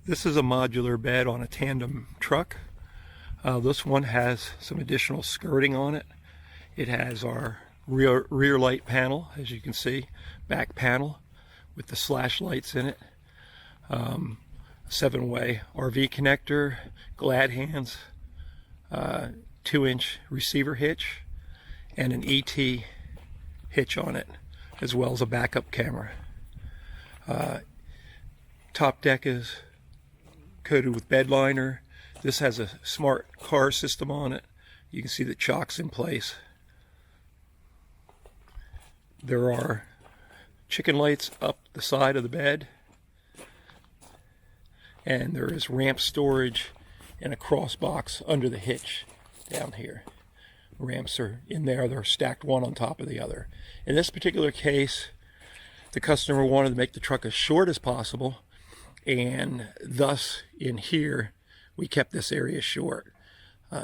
This is a modular bed on a tandem truck. This one has some additional skirting on it. It has our rear light panel, as you can see, back panel with the slash lights in it. 7-way RV connector, glad hands, 2-inch receiver hitch, and an ET hitch on it, as well as a backup camera. Top deck is coated with bed liner. This has a smart car system on it. You can see the chocks in place. There are chicken lights up the side of the bed, and there is ramp storage and a cross box under the hitch down here. Ramps are in there. They're stacked one on top of the other. In this particular case, the customer wanted to make the truck as short as possible, and thus in here we kept this area short.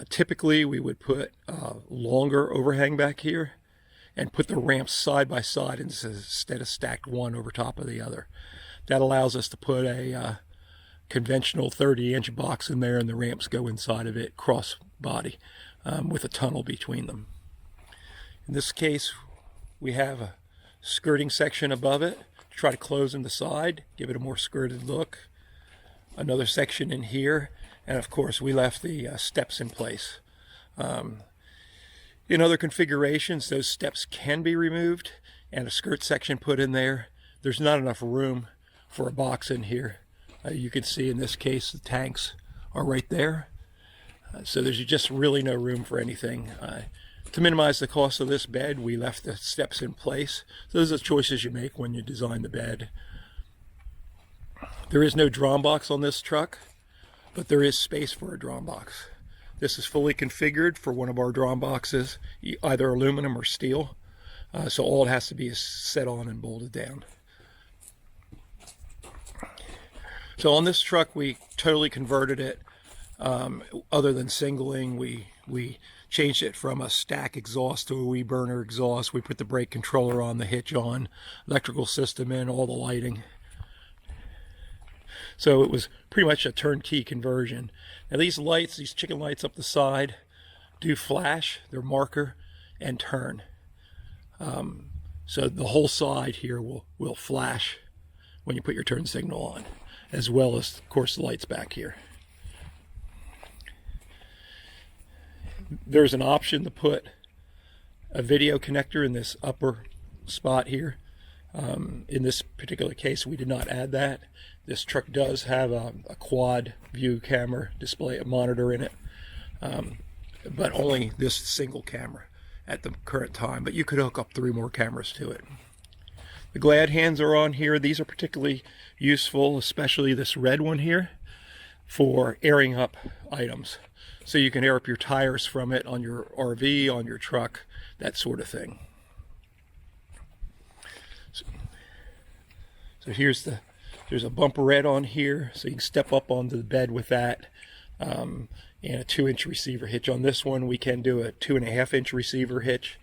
Typically we would put a longer overhang back here and put the ramps side by side instead of stacked one over top of the other. That allows us to put a conventional 30-inch box in there, and the ramps go inside of it cross body with a tunnel between them. In this case, we have a skirting section above it to try to close in the side, give it a more skirted look. Another section in here, and of course we left the steps in place. In other configurations, those steps can be removed and a skirt section put in there. There's not enough room for a box in here. You can see in this case the tanks are right there. So there's just really no room for anything. To minimize the cost of this bed, we left the steps in place. So those are the choices you make when you design the bed. There is no drum box on this truck, but there is space for a drum box. This is fully configured for one of our drum boxes, either aluminum or steel. So all it has to be is set on and bolted down. So on this truck, we totally converted it. Other than singling, we changed it from a stack exhaust to a wee burner exhaust. We put the brake controller on, the hitch on, electrical system in, all the lighting. So it was pretty much a turnkey conversion. Now these lights, these chicken lights up the side, do flash. They're marker and turn. So the whole side here will flash when you put your turn signal on, as well as, of course, the lights back here. There's an option to put a video connector in this upper spot here. In this particular case, we did not add that. This truck does have a quad view camera display, a monitor in it, but only this single camera at the current time. But you could hook up 3 more cameras to it. The glad hands are on here. These are particularly useful, especially this red one here, for airing up items. So you can air up your tires from it on your RV, on your truck, that sort of thing. So there's a bumperette on here, so you can step up onto the bed with that, and a 2-inch receiver hitch. On this one, we can do a 2.5-inch receiver hitch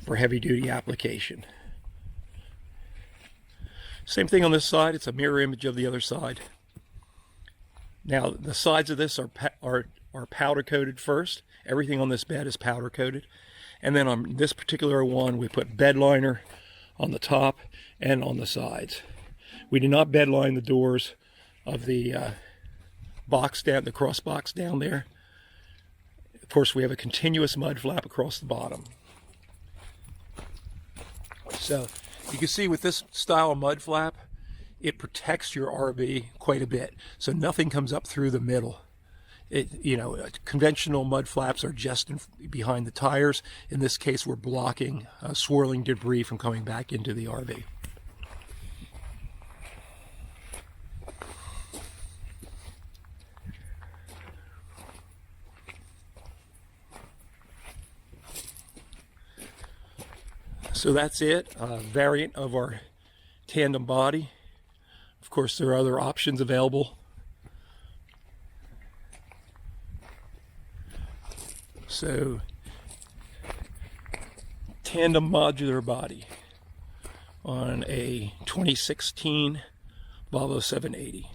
for heavy-duty application. Same thing on this side. It's a mirror image of the other side. Now, the sides of this are powder coated first. Everything on this bed is powder coated. And then on this particular one, we put bed liner on the top and on the sides. We did not bed line the doors of the box down, the cross box down there. Of course, we have a continuous mud flap across the bottom. So you can see with this style of mud flap, it protects your RV quite a bit, so nothing comes up through the middle. Conventional mud flaps are just behind the tires. In this case, we're blocking swirling debris from coming back into the RV. So that's it, a variant of our tandem body. Of course, there are other options available. So, tandem modular body on a 2016 Volvo 780.